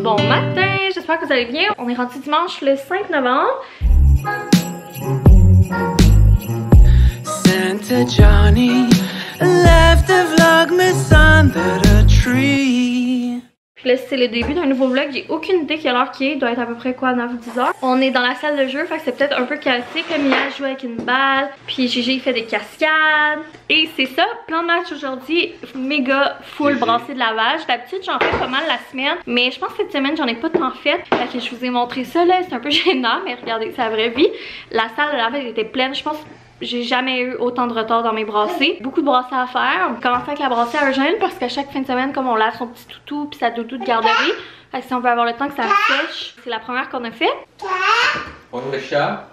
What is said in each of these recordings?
Bon matin, j'espère que vous allez bien. On est rendu dimanche le 5 novembre. Santa Johnny left the vlogmas under the tree. Puis là, c'est le début d'un nouveau vlog. J'ai aucune idée quelle heure qu'il est. Il doit être à peu près quoi, 9 ou 10 heures. On est dans la salle de jeu, fait que c'est peut-être un peu chaotique. Le Mia joue avec une balle. Puis Gigi il fait des cascades. Et c'est ça, plan de match aujourd'hui, méga full brassé de lavage. D'habitude, j'en fais pas mal la semaine. Mais je pense que cette semaine, j'en ai pas tant fait. Fait que je vous ai montré ça là. C'est un peu gênant, mais regardez, c'est la vraie vie. La salle de lavage était pleine. Je pense j'ai jamais eu autant de retard dans mes brassées. Beaucoup de brassées à faire. On commence avec la brassée à Eugène parce qu'à chaque fin de semaine, comme on lave son petit toutou puis sa doudoune de garderie, fait que si on veut avoir le temps que ça sèche, c'est la première qu'on a fait. On le chat.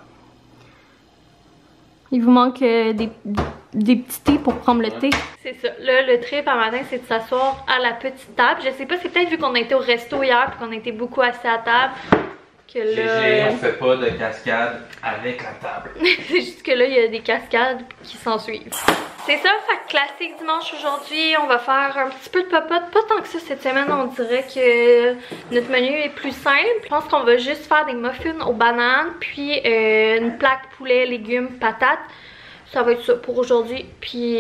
Il vous manque des petits thés pour prendre le thé. C'est ça. Là, le trip à matin, c'est de s'asseoir à la petite table. Je sais pas, c'est peut-être vu qu'on a été au resto hier puis qu'on a été beaucoup assis à table. Que là, GG, on fait pas de cascade avec la table. c'est juste que là, il y a des cascades qui s'en suivent. C'est ça, fait que classique dimanche aujourd'hui. On va faire un petit peu de popote. Pas tant que ça cette semaine, on dirait que notre menu est plus simple. Je pense qu'on va juste faire des muffins aux bananes, puis une plaque poulet, légumes, patates. Ça va être ça pour aujourd'hui, puis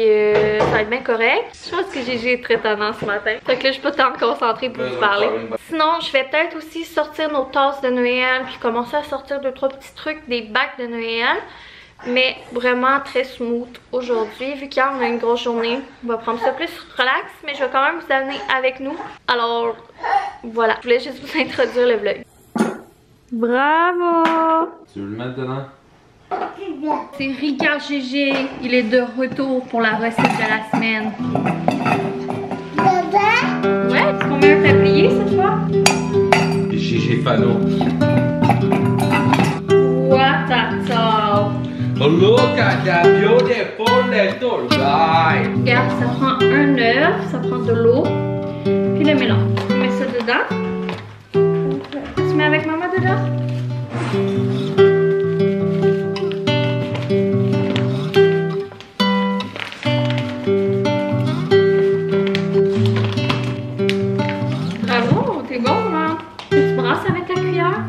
ça va être bien correct. Je pense que Gigi est très tannant ce matin. Fait que là, je suis pas tant concentrée pour vous parler. Sinon, je vais peut-être aussi sortir nos tasses de Noël, puis commencer à sortir 2-3 petits trucs, des bacs de Noël. Mais vraiment très smooth aujourd'hui. Vu qu'hier, on a une grosse journée, on va prendre ça plus relax, mais je vais quand même vous amener avec nous. Alors, voilà. Je voulais juste vous introduire le vlog. Bravo! Tu veux le mettre dedans? C'est Ricard GG, il est de retour pour la recette de la semaine. Ouais, tu combien un tablier cette fois? GG Fano. What a top! Look at that beautiful little guy. Regarde, ça prend un œuf, ça prend de l'eau, puis le mélange. Tu mets ça dedans. Tu mets avec maman dedans? C'est bon, là. Tu brasses avec ta cuillère.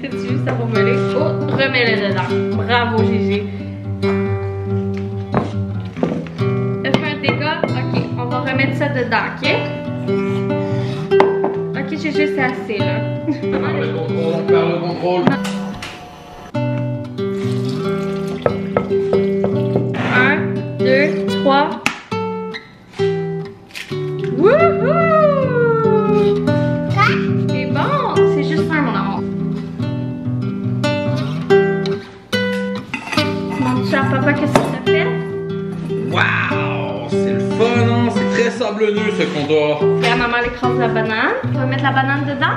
C'est-tu vu, ça va mêler? Oh, remets-le dedans. Bravo, Gigi. Fais un dégât. Ok, on va remettre ça dedans, ok? Ok, Gigi, c'est assez, là. Par le contrôle, on perd le contrôle. 1, 2, 3. Wouhou! C'est bon! C'est juste ça, mon amour. Montre ça à papa qu'est-ce que ça fait? Waouh! C'est le fun, hein? C'est très sablonneux ce comptoir. Et à maman l'écrase la banane. On va mettre la banane dedans.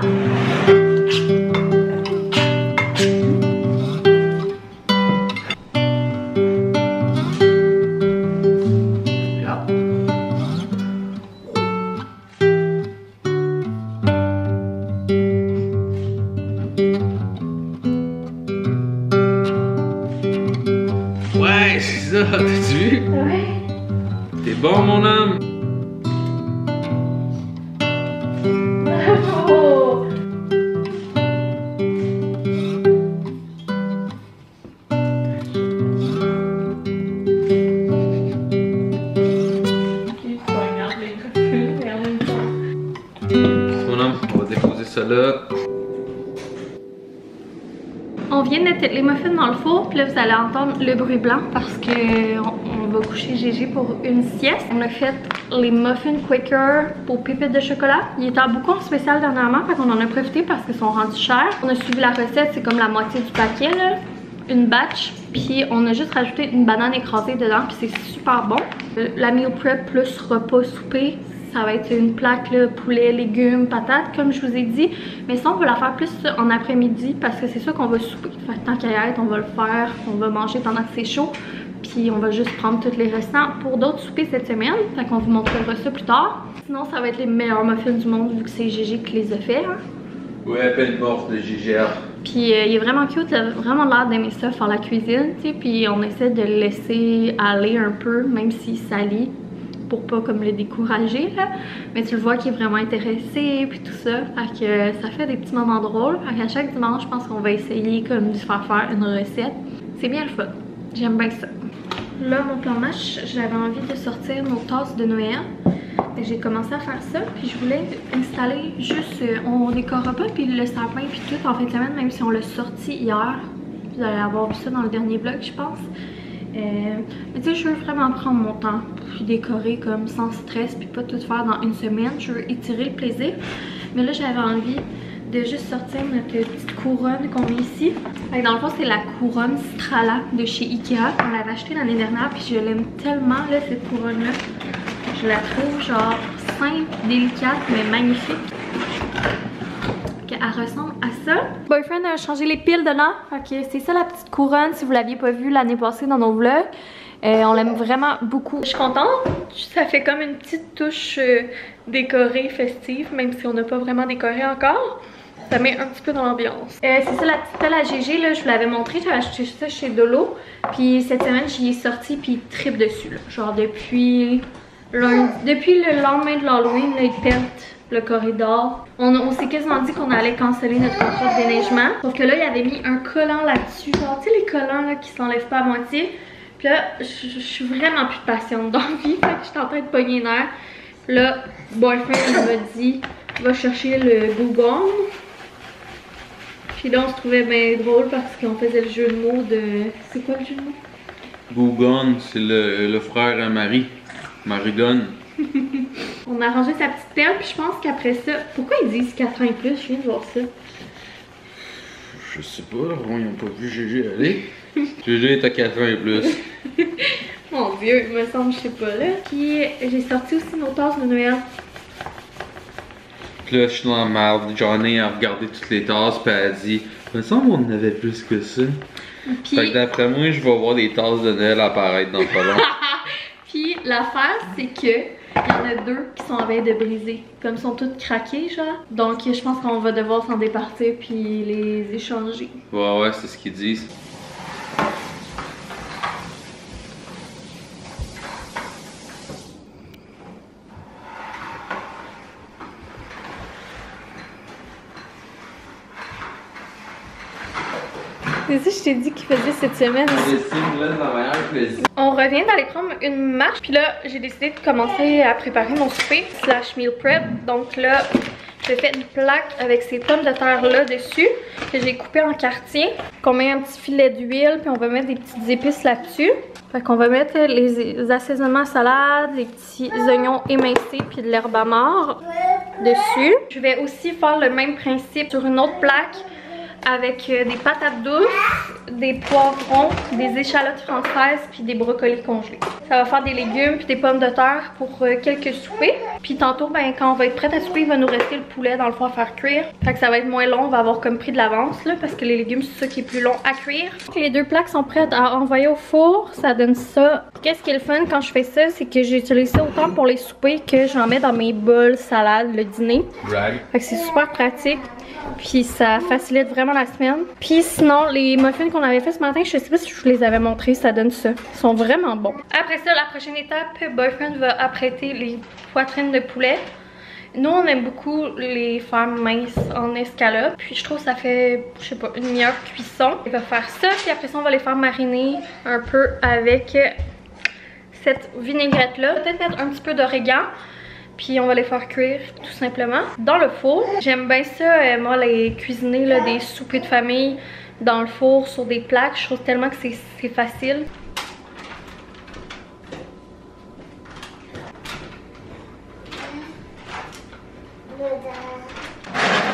Ouais, c'est ça, t'as-tu vu? Ouais. T'es bon, mon homme? Bravo! Mon homme, on va déposer ça là. On vient de mettre les muffins dans le four, puis là vous allez entendre le bruit blanc parce que on va coucher Gigi pour une sieste. On a fait les muffins Quaker pour pépites de chocolat. Il était beaucoup en spécial dernièrement, fait qu'on en a profité parce qu'ils sont rendus chers. On a suivi la recette, c'est comme la moitié du paquet là, une batch, puis on a juste rajouté une banane écrasée dedans, puis c'est super bon. La meal prep plus repas souper, Ça va être une plaque là, poulet, légumes, patates comme je vous ai dit. Mais ça on va la faire plus en après-midi parce que c'est ça qu'on va souper. Fait que tant qu'à y être, on va le faire, on va manger pendant que c'est chaud. Puis on va juste prendre tous les restants pour d'autres soupers cette semaine. Fait qu'on vous montrera ça plus tard. Sinon ça va être les meilleurs muffins du monde vu que c'est Gégé qui les a fait. Hein. Ouais, peine morte de GGR. Puis il est vraiment cute, il a vraiment l'air d'aimer ça, faire la cuisine, tu sais. Puis on essaie de le laisser aller un peu, même s'il salit, pour pas comme le décourager là. Mais tu le vois qu'il est vraiment intéressé, puis tout ça. Fait que ça fait des petits moments drôles. Fait qu'à chaque dimanche, je pense qu'on va essayer comme de faire une recette. C'est bien le fun. J'aime bien ça. Là, mon plan match, j'avais envie de sortir nos tasses de Noël. J'ai commencé à faire ça, puis je voulais installer juste, on décorera pas, puis le sapin, puis tout en fin de semaine, même si on l'a sorti hier. Vous allez avoir vu ça dans le dernier vlog, je pense. Mais tu sais, je veux vraiment prendre mon temps, puis décorer comme sans stress, puis pas tout faire dans une semaine. Je veux étirer le plaisir. Mais là, j'avais envie de juste sortir notre petite couronne qu'on met ici. Fait que dans le fond, c'est la couronne Strala de chez Ikea. On l'avait acheté l'année dernière, puis je l'aime tellement, là, cette couronne-là. Je la trouve genre simple, délicate, mais magnifique. Elle ressemble à ça. Boyfriend a changé les piles dedans. Fait que c'est ça la petite couronne si vous l'aviez pas vue l'année passée dans nos vlogs. On l'aime vraiment beaucoup. Je suis contente. Ça fait comme une petite touche décorée, festive, même si on n'a pas vraiment décoré encore. Ça met un petit peu dans l'ambiance. C'est ça la petite pelle à Gégé, là, je vous l'avais montré. J'avais acheté ça chez Dolo. Puis cette semaine, j'y ai sorti puis il tripe dessus. Là. Genre depuis le lendemain de l'Halloween, il pète le corridor. On s'est quasiment dit qu'on allait canceller notre contrat de déneigement. Sauf que là, il avait mis un collant là-dessus. Genre, tu sais, les collants là, qui s'enlèvent pas à moitié. Puis là, je suis vraiment plus patiente dans la vie. Fait que je suis en train de pogner une heure. Là, boyfriend, il m'a dit, va chercher le Google. Puis là, on se trouvait bien drôle parce qu'on faisait le jeu de mots de... C'est quoi le jeu de mots? Gougon, c'est le frère à Marie. Marigone. On a rangé sa petite perle, puis je pense qu'après ça... Pourquoi ils disent 4 ans et plus? Je viens de voir ça. Je sais pas, ils n'ont pas vu Gégé aller. Gégé est à 4 ans et plus. Mon Dieu, il me semble, je sais pas là. Puis j'ai sorti aussi nos tasses de Noël. Puis là, je suis dans la merde. Johnny a regardé toutes les tasses, puis elle a dit, il me semble qu'on en avait plus que ça. Puis... Fait que d'après moi, je vais voir des tasses de Noël apparaître dans le salon. Puis l'affaire, c'est que il y en a 2 qui sont en veille de briser. Comme ils sont toutes craquées, genre. Donc je pense qu'on va devoir s'en départir puis les échanger. Ouais, c'est ce qu'ils disent. C'est ça, je t'ai dit qu'il faisait cette semaine. On revient d'aller prendre une marche. Puis là, j'ai décidé de commencer à préparer mon souper / meal prep. Donc là, j'ai fait une plaque avec ces pommes de terre là dessus que j'ai coupées en quartiers. Qu'on met un petit filet d'huile, puis on va mettre des petites épices là-dessus. Fait qu'on va mettre les assaisonnements salades, les petits oignons émincés, puis de l'herbe à mort dessus. Je vais aussi faire le même principe sur une autre plaque avec des patates douces, des poivrons, des échalotes françaises puis des brocolis congelés. Ça va faire des légumes puis des pommes de terre pour quelques soupers. Puis tantôt, ben, quand on va être prête à souper, il va nous rester le poulet dans le fond à faire cuire. Fait que ça va être moins long, on va avoir comme pris de l'avance là parce que les légumes c'est ça qui est plus long à cuire. Les 2 plaques sont prêtes à envoyer au four, ça donne ça. Qu'est-ce qui est le fun quand je fais ça, c'est que j'utilise ça autant pour les soupers que j'en mets dans mes bols salades le dîner. Fait que c'est super pratique. Puis ça facilite vraiment la semaine. Puis sinon, les muffins qu'on avait fait ce matin, je sais pas si je vous les avais montrés, ça donne ça. Ils sont vraiment bons. Après ça, la prochaine étape, boyfriend va apprêter les poitrines de poulet. Nous, on aime beaucoup les faire minces en escalope. Puis je trouve que ça fait, je sais pas, une meilleure cuisson. Il va faire ça, puis après ça, on va les faire mariner un peu avec cette vinaigrette-là. Peut-être mettre un petit peu d'origan. Puis on va les faire cuire tout simplement dans le four. J'aime bien ça, moi, les cuisiner là, des soupers de famille dans le four sur des plaques. Je trouve tellement que c'est facile.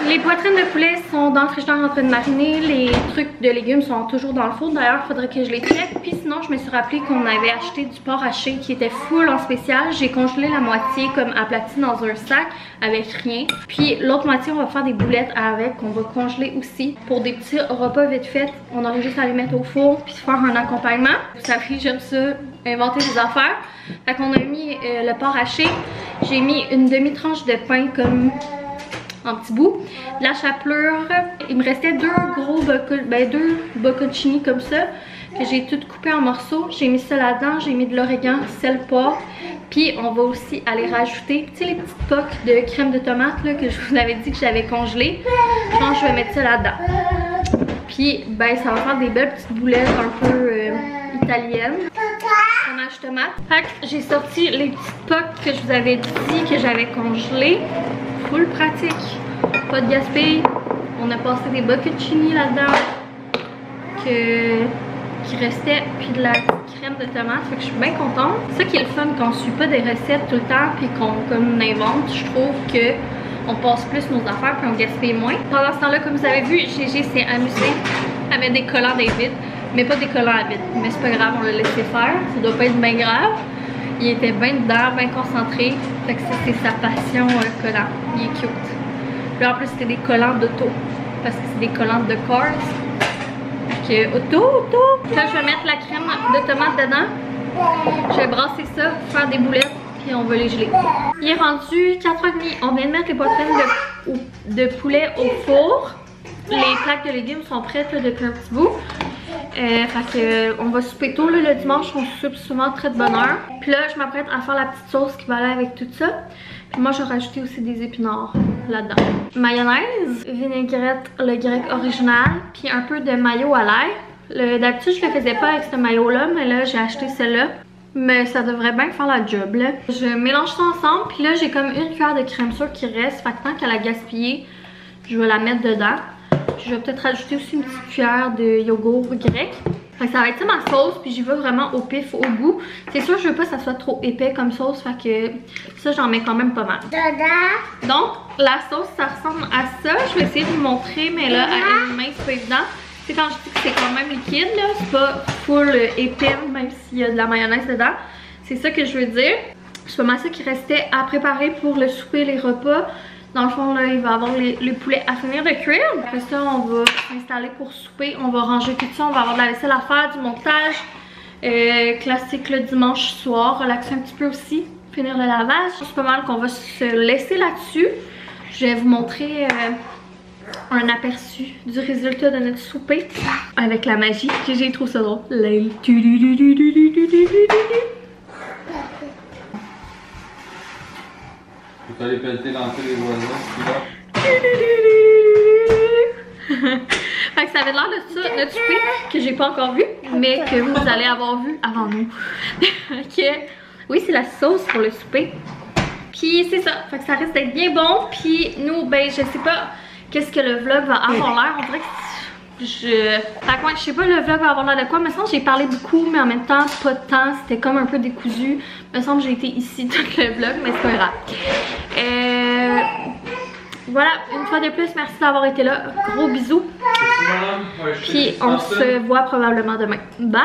Les poitrines de poulet sont dans le frigidaire en train de mariner. Les trucs de légumes sont toujours dans le four. D'ailleurs, il faudrait que je les check. Puis sinon, je me suis rappelé qu'on avait acheté du porc haché qui était full en spécial. J'ai congelé la moitié comme aplatie dans un sac avec rien. Puis l'autre moitié, on va faire des boulettes avec qu'on va congeler aussi. Pour des petits repas vite fait, on aurait juste à les mettre au four puis faire un accompagnement. Vous savez, j'aime ça, inventer des affaires. Fait qu'on a mis le porc haché. J'ai mis une demi-tranche de pain comme en petits bouts, de la chapelure. Il me restait deux bocconcini comme ça que j'ai tout coupé en morceaux. J'ai mis ça là-dedans, j'ai mis de l'origan, sel, poivre. Puis on va aussi aller rajouter, tu sais, les petites poques de crème de tomate là, que je vous avais dit que j'avais congelé. Je pense que je vais mettre ça là-dedans. Puis ben ça va faire des belles petites boulettes un peu italiennes. Fromage tomate. Fait que j'ai sorti les petites poques que je vous avais dit que j'avais congelées. Full pratique. Pas de gaspille. On a passé des bocconcini là-dedans qui restait, puis de la crème de tomate. Fait que je suis bien contente. C'est ça qui est le fun quand on suit pas des recettes tout le temps puis qu'on comme invente. Je trouve que on passe plus nos affaires puis on gaspille moins. Pendant ce temps-là, comme vous avez vu, Gégé s'est amusé avec des collants d'Invite. Mais pas des collants à vide. Mais c'est pas grave, on l'a laissé faire. Ça doit pas être bien grave. Il était bien dedans, bien concentré. Fait que ça, c'est sa passion collant. Il est cute. Puis en plus, c'était des collants d'auto. Parce que c'est des collants de Cars. Fait que auto. Là, je vais mettre la crème de tomate dedans. Je vais brasser ça, faire des boulettes. Puis on va les geler. Il est rendu 4h30. On vient de mettre les poitrines de poulet au four. Les plaques de légumes sont prêtes là, depuis un petit bout. Fait que on va souper tôt là, le dimanche, on soupe souvent très de bonne heure. Puis là, je m'apprête à faire la petite sauce qui va aller avec tout ça. Puis moi, je vais rajouter aussi des épinards là-dedans. Mayonnaise, vinaigrette, le grec original, puis un peu de mayo à l'ail. D'habitude, je le faisais pas avec ce mayo-là, mais là, j'ai acheté celle-là. Mais ça devrait bien faire la job là. Je mélange ça ensemble, puis là, j'ai comme une cuillère de crème sûre qui reste. Fait que tant qu'elle a gaspillé, je vais la mettre dedans. Puis je vais peut-être rajouter aussi une petite cuillère de yogourt grec. Fait que ça va être ça ma sauce, puis j'y vais vraiment au pif, au goût. C'est sûr, je veux pas que ça soit trop épais comme sauce, fait que ça, j'en mets quand même pas mal. Donc, la sauce, ça ressemble à ça. Je vais essayer de vous montrer, mais là, à une main, c'est pas évident. C'est quand je dis que c'est quand même liquide, là, c'est pas full épais, même s'il y a de la mayonnaise dedans. C'est ça que je veux dire. C'est pas mal ça qui restait à préparer pour le souper, les repas. Dans le fond, là, il va y avoir les poulets à finir de cuire. Après ça, on va s'installer pour souper. On va ranger tout ça. On va avoir de la vaisselle à faire, du montage. Classique le dimanche soir. Relaxer un petit peu aussi. Finir le lavage. C'est pas mal qu'on va se laisser là-dessus. Je vais vous montrer un aperçu du résultat de notre souper. Avec la magie. J'ai trouvé ça drôle. Tu peux aller pelleter l'entrée des voisins, Fait que ça avait l'air de ça, notre souper, que j'ai pas encore vu, mais que vous allez avoir vu avant nous. Oui, c'est la sauce pour le souper. Puis c'est ça, fait que ça risque d'être bien bon. Puis nous, ben je sais pas qu'est-ce que le vlog va avoir l'air. On dirait que je sais pas le vlog va avoir l'air de quoi. Il me semble que j'ai parlé beaucoup, mais en même temps pas de temps. C'était comme un peu décousu. Il me semble que j'ai été ici tout le vlog, mais c'est pas grave. Voilà, une fois de plus, merci d'avoir été là. Gros bisous. Puis on se voit probablement demain. Bye!